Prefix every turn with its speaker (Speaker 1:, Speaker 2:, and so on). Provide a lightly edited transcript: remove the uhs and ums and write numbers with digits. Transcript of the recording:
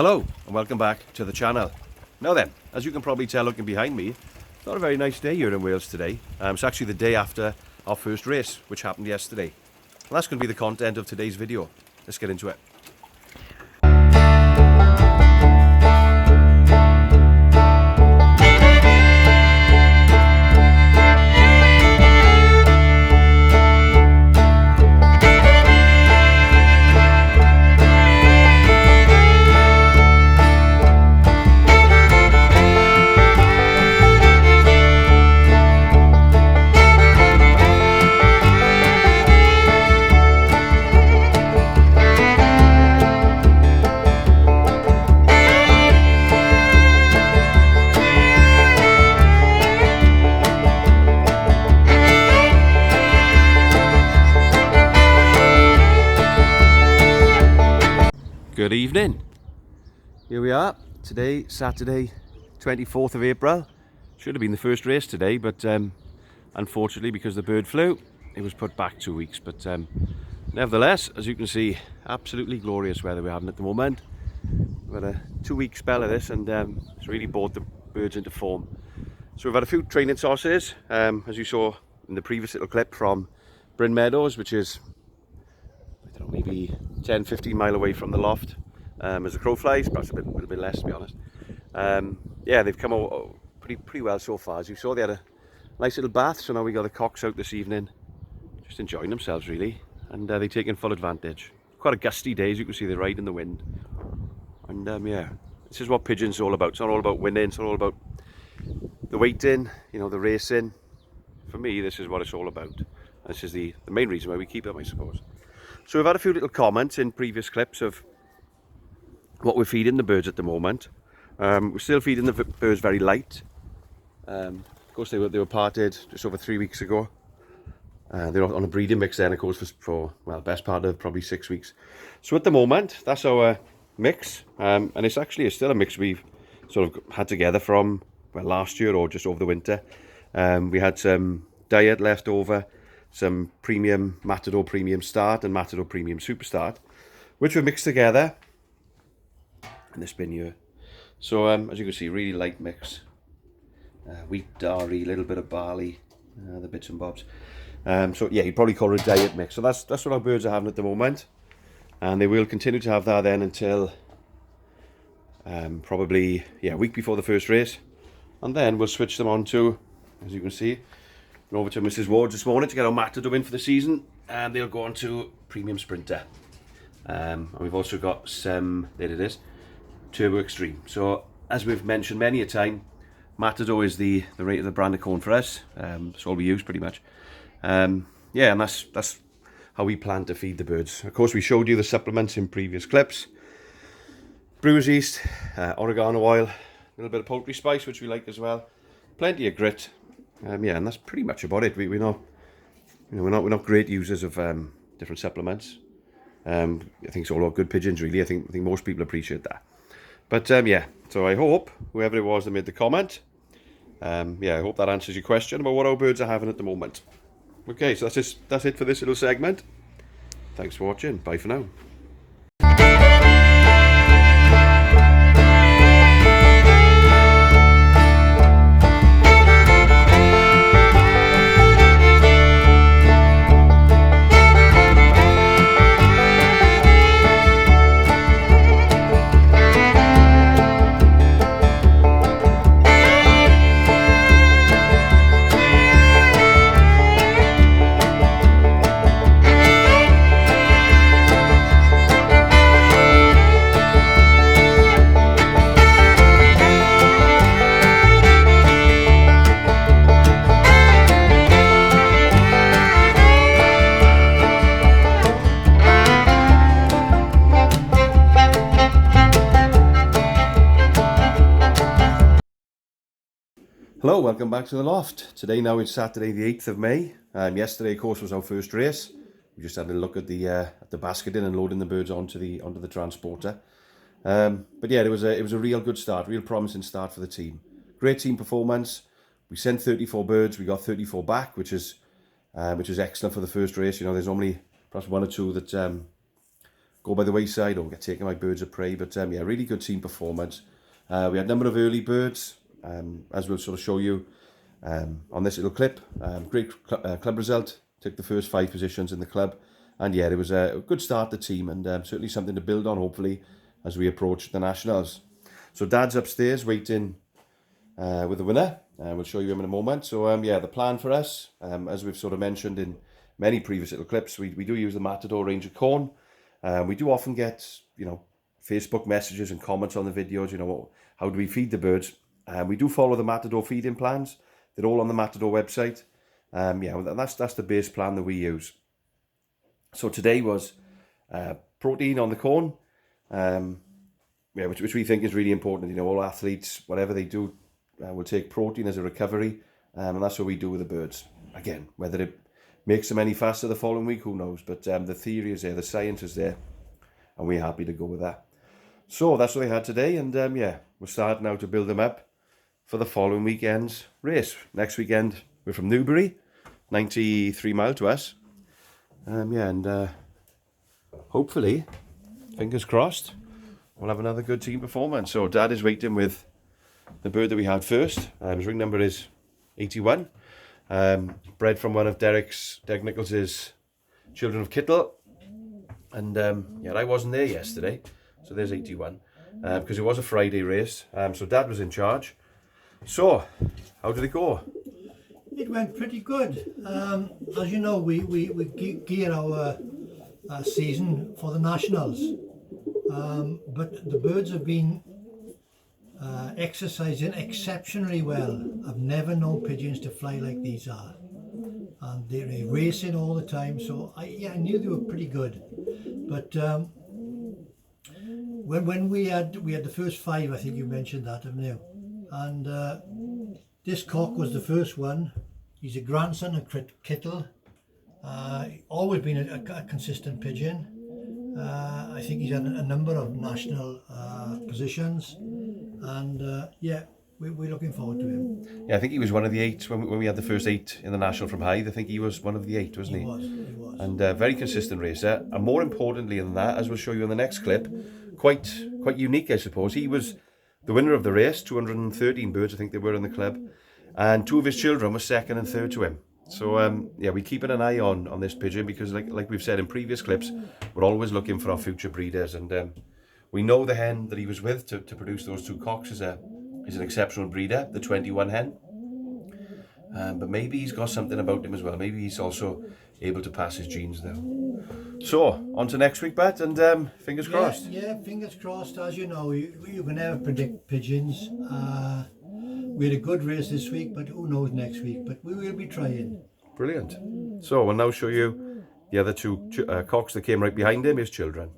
Speaker 1: Hello and welcome back to the channel. Now then, as you can probably tell looking behind me, it's not a very nice day here in Wales today. It's actually the day after our first race, which happened yesterday. And that's going to be the content of today's video. Let's get into it. Good evening. Here we are today, Saturday 24th of April. Should have been the first race today, but unfortunately because the bird flu it was put back 2 weeks. But nevertheless, as you can see, absolutely glorious weather we're having at the moment. We've had a 2-week spell of this and it's really brought the birds into form. So we've had a few training tosses, as you saw in the previous little clip from Bryn Meadows, which is, I don't know, maybe 10-15 mile away from the loft, as the crow flies, perhaps a little bit less to be honest. Yeah, they've come out pretty well so far. As you saw, they had a nice little bath, so now we got the cocks out this evening, just enjoying themselves really, and they're taking full advantage. Quite a gusty day, as you can see, they're riding in the wind, and yeah, this is what pigeons are all about. It's not all about winning, it's not all about the waiting, you know, the racing. For me, this is what it's all about. This is the main reason why we keep them, I suppose. So we've had a few little comments in previous clips of what we're feeding the birds at the moment. We're still feeding the birds very light. Of course, they were parted just over 3 weeks ago. They're on a breeding mix then, of course, for well, best part of probably 6 weeks. So at the moment, that's our mix, and it's actually still a mix we've sort of had together from well, last year or just over the winter. We had some diet left over, some premium Matador Premium Start and Matador Premium Super Start, which were mixed together in this bin here. So as you can see, really light mix. Wheat, dairy, a little bit of barley, the bits and bobs. So yeah, you'd probably call it a diet mix. So that's what our birds are having at the moment, and they will continue to have that then until probably a week before the first race, and then we'll switch them on to, as you can see, over to Mrs. Ward's this morning to get our Matador in for the season, and they'll go on to Premium Sprinter. And we've also got some, there it is, Turbo Extreme. So as we've mentioned many a time, Matador is the rate of the brand of corn for us. That's all we use pretty much. Yeah, and that's how we plan to feed the birds. Of course, we showed you the supplements in previous clips. Brewer's yeast, oregano oil, a little bit of poultry spice, which we like as well. Plenty of grit. Yeah, and that's pretty much about it. We're not, you know, we're not great users of different supplements. I think it's all about good pigeons, really. I think most people appreciate that. But yeah, so I hope whoever it was that made the comment, yeah, I hope that answers your question about what our birds are having at the moment. Okay, so that's it for this little segment. Thanks for watching. Bye for now. Hello, welcome back to the loft. Today now is Saturday the 8th of May. Yesterday, of course, was our first race. We just had a look at the basketing and loading the birds onto the transporter. But yeah, it was a real good start, real promising start for the team. Great team performance. We sent 34 birds, we got 34 back, which is excellent for the first race. You know, there's normally perhaps one or two that go by the wayside or get taken by birds of prey. But yeah, really good team performance. We had a number of early birds, as we'll sort of show you on this little clip. Great club result, took the first 5 positions in the club. And yeah, it was a good start to the team, and certainly something to build on, hopefully, as we approach the Nationals. So Dad's upstairs waiting with the winner. We'll show you him in a moment. So yeah, the plan for us, as we've sort of mentioned in many previous little clips, we do use the Matador range of corn. We do often get, you know, Facebook messages and comments on the videos, you know, how do we feed the birds? We do follow the Matador feeding plans. They're all on the Matador website. Yeah, that's the base plan that we use. So today was protein on the corn, yeah, which we think is really important. You know, all athletes, whatever they do, will take protein as a recovery, and that's what we do with the birds. Again, whether it makes them any faster the following week, who knows? But the theory is there, the science is there, and we're happy to go with that. So that's what they had today, and yeah, we're starting now to build them up for the following weekend's race. Next weekend, we're from Newbury, 93 miles to us. Yeah, and hopefully, fingers crossed, we'll have another good team performance. So Dad is waiting with the bird that we had first. His ring number is 81. Bred from one of Derek Nichols's children of Kittle. And yeah, I wasn't there yesterday, so there's 81. Because it was a Friday race, so Dad was in charge. So, how did it go?
Speaker 2: It went pretty good. As you know, we gear our season for the Nationals, but the birds have been exercising exceptionally well. I've never known pigeons to fly like these are, and they're racing all the time. So I knew they were pretty good, but when we had the first 5, I think you mentioned that, haven't you? And this cock was the first one. He's a grandson of Kittle. Always been a consistent pigeon. I think he's had a number of national positions, and yeah, we're looking forward to him.
Speaker 1: Yeah, I think he was one of the 8 when we had the first 8 in the National from Hythe. I think he was one of the 8, wasn't he?
Speaker 2: He was.
Speaker 1: And very consistent racer. And more importantly than that, as we'll show you in the next clip, quite unique, I suppose. He was the winner of the race, 213 birds, I think they were in the club. And 2 of his children were 2nd and 3rd to him. So yeah, we're keeping an eye on this pigeon, because like we've said in previous clips, we're always looking for our future breeders. And we know the hen that he was with to produce those 2 cocks is an exceptional breeder, the 21 hen. But maybe he's got something about him as well. Maybe he's also able to pass his genes there. So, on to next week, Bat, and fingers crossed.
Speaker 2: Yeah, fingers crossed. As you know, you can never predict pigeons. We had a good race this week, but who knows next week. But we will be trying.
Speaker 1: Brilliant. So, we'll now show you the other 2 cocks that came right behind him, his children.